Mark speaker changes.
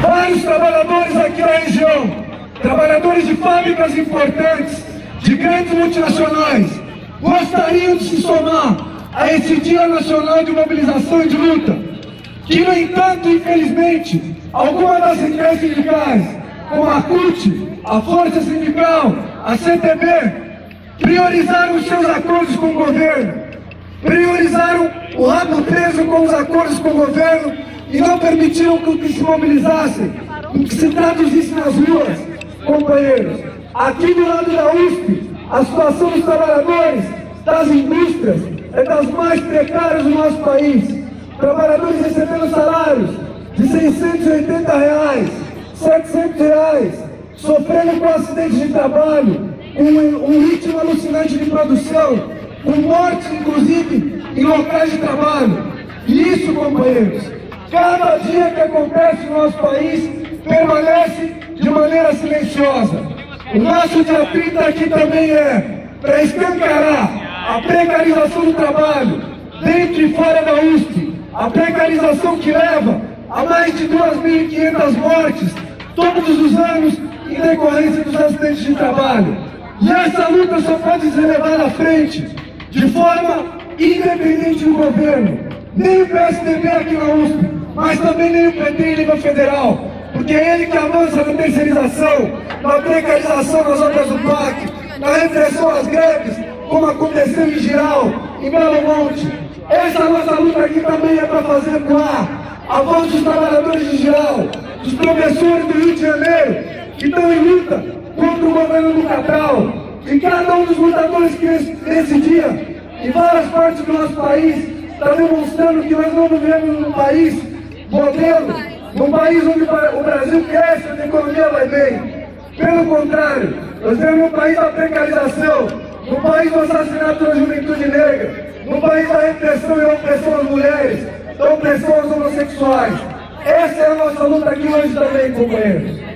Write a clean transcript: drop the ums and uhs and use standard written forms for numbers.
Speaker 1: Vários trabalhadores aqui na região, trabalhadores de fábricas importantes, de grandes multinacionais, gostariam de se somar a esse Dia Nacional de Mobilização e de Luta, que, no entanto, infelizmente, algumas das centrais sindicais, como a CUT, a Força Sindical, a CTB, priorizaram os seus acordos com o governo, priorizaram o rabo preso com os acordos com o governo e não permitiram que se mobilizassem, que se traduzisse nas ruas. Companheiros, aqui do lado da USP, a situação dos trabalhadores, das indústrias, é das mais precárias do nosso país. Trabalhadores recebendo salários de R$680, R$700, sofrendo com acidentes de trabalho, com um ritmo alucinante de produção, com mortes, inclusive, em locais de trabalho. E isso, companheiros, cada dia que acontece no nosso país, permanece de maneira silenciosa. O nosso dia 30 aqui também é para escancarar a precarização do trabalho, dentro e fora da USP, a precarização que leva a mais de 2.500 mortes todos os anos em decorrência dos acidentes de trabalho. E essa luta só pode ser levada à frente de forma independente do governo. Nem o PSDB aqui na USP, mas também nem o PT em nível federal, porque é ele que avança na terceirização, na precarização das obras do PAC, na repressão às greves, como aconteceu em Giral, em Belo Monte. Essa nossa luta aqui também é para fazer voar a voz dos trabalhadores de Giral, dos professores do Rio de Janeiro, que estão em luta contra o governo do Cabral, e cada um dos lutadores que nesse dia, em várias partes do nosso país, está demonstrando que nós não vivemos num país modelo, num país onde o Brasil cresce, onde a economia vai bem. Pelo contrário, nós vivemos num país da precarização, num país do assassinato da juventude negra, num país da repressão e opressão às mulheres, da opressão aos homossexuais. Essa é a nossa luta aqui hoje também, companheiros.